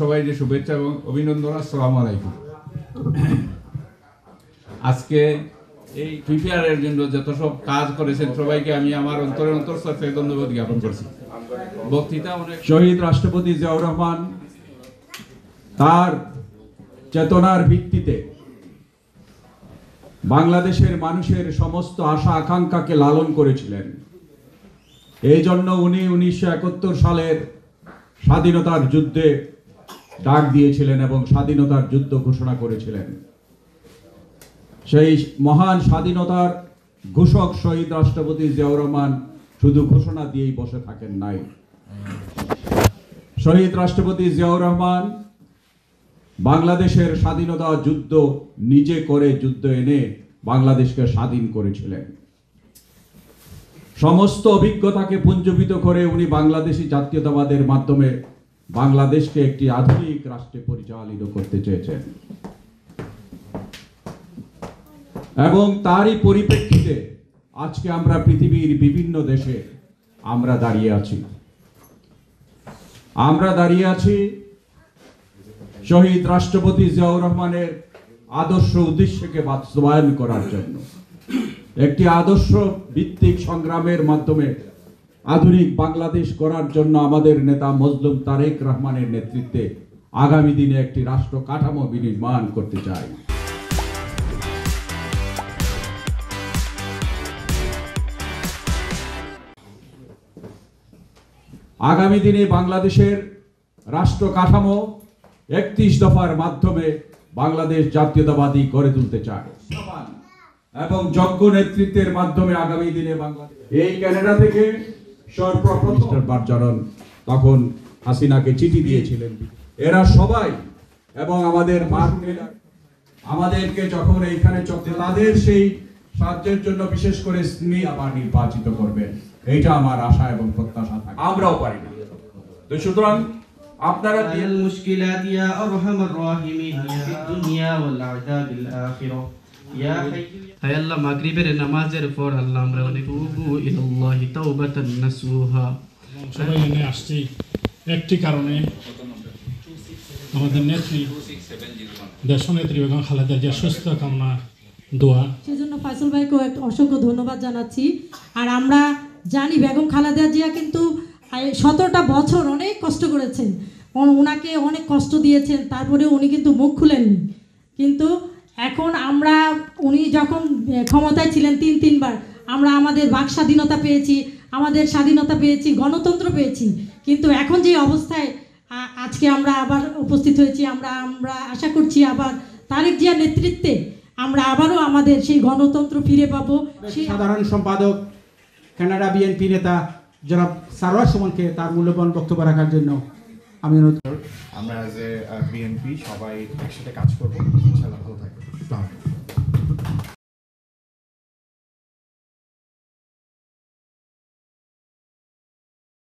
সবাইকে শুভেচ্ছা এবং অভিনন্দন। আসসালামু আলাইকুম। আজকে এই প্রিপেয়ারের জন্য যত সব কাজ করেছেন সবাইকে আমি আমার অন্তর থেকে ধন্যবাদ জ্ঞাপন করছি। বক্তৃতা অনেক শহীদ রাষ্ট্রপতি জিয়াউর রহমান তার চেতনার ভিত্তিতে বাংলাদেশের মানুষের সমস্ত আশা আকাঙ্ক্ষাকে লালন করেছিলেন। এই জন্য উনি 1971 সালের স্বাধীনতার যুদ্ধে ডাক দিয়েছিলেন এবং স্বাধীনতার যুদ্ধ ঘোষণা করেছিলেন। সেই মহান স্বাধীনতার ঘোষক শহীদ রাষ্ট্রপতি জিয়াউর রহমান শুধু ঘোষণা দিয়েই বসে থাকেন নাই। শহীদ রাষ্ট্রপতি জিয়াউর রহমান বাংলাদেশের স্বাধীনতা যুদ্ধ নিজে করে যুদ্ধ এনে বাংলাদেশকে স্বাধীন করেছিলেন। সমস্ত অভিজ্ঞতাকে পুঞ্জীভূত করে উনি বাংলাদেশী জাতীয়তাবাদের মাধ্যমে বাংলাদেশকে একটি আধুনিক রাষ্ট্রে পরিচালিত করতে চেয়েছেন এবং তারই পরিপ্রেক্ষিতে আজকে আমরা পৃথিবীর বিভিন্ন দেশে আমরা দাঁড়িয়ে আছি শহীদ রাষ্ট্রপতি জিয়াউর রহমানের আদর্শ উদ্দেশ্যকে বাস্তবায়ন করার জন্য একটি আদর্শ ভিত্তিক সংগ্রামের মাধ্যমে আধুনিক বাংলাদেশ করার জন্য আমাদের নেতা মজলুম তারেক রহমানের নেতৃত্বে আগামী দিনে একটি রাষ্ট্র কাঠামো বিনির্মাণ করতে চাই। আগামী দিনে বাংলাদেশের রাষ্ট্র কাঠামো 31 দফার মাধ্যমে বাংলাদেশ জাতীয়তাবাদী গড়ে তুলতে চায় এবং যোগ্য নেতৃত্বের মাধ্যমে আগামী দিনে বাংলাদেশ এই কানাডা থেকে সর্বপ্রথম বারজারন তখন হাসিনাকে চিঠি দিয়েছিলেন। এরা সবাই এবং আমাদের আমাদেরকে যখন এইখানে তাদের সেই সাহায্যের জন্য বিশেষ করে তিনি আবার নির্বাচিত করবেন, এইটা আমার আশা এবং প্রত্যাশা থাকে। আমরাও পারি না, তো সুতরাং আপনারা আল মুশকিলাত ইয়া আরহামার রাহিমিন ফিদ দুনিয়া ওয়াল আযাবিল আখিরাহ ইয়া হাইয়্যু হে আল্লাহ, মাগরিবের নামাজের পর আল্লাহ আমরা অনুবু ইলাল্লাহি তাওবাতান নাসুহা সবাই এখানে আসছি একটি কারণে, আমাদের নেত্রী দেশনেত্রী বেগম খালেদা জিয়ার সুস্থ কামনা দোয়া। সেজন্য ফয়সাল ভাইকে অসংখ্য ধন্যবাদ জানাচ্ছি। আর আমরা জানি বেগম খালেদা জিয়া কিন্তু 17টা বছর অনেক কষ্ট করেছেন, ওনাকে অনেক কষ্ট দিয়েছেন, তারপরে উনি কিন্তু মুখ খুলেননি। কিন্তু এখন আমরা উনি যখন ক্ষমতায় ছিলেন তিনবার আমরা আমাদের বাক স্বাধীনতা পেয়েছি, আমাদের স্বাধীনতা পেয়েছি, গণতন্ত্র পেয়েছি। কিন্তু এখন যে অবস্থায় আজকে আমরা আবার উপস্থিত হয়েছি, আমরা আশা করছি আবার তারেক জিয়ার নেতৃত্বে আমরা আবারও আমাদের সেই গণতন্ত্র ফিরে পাবো। সাধারণ সম্পাদক কানাডা বিএনপি নেতা জনাব সারোয়ার সুমনকে তার মূল্যবান বক্তব্য রাখার জন্য আমি অনুরোধ। আমরা অ্যাজ এ বিএনপি সবাই একসাথে কাজ করবো, ইনশাআল্লাহ ভালো থাকবে।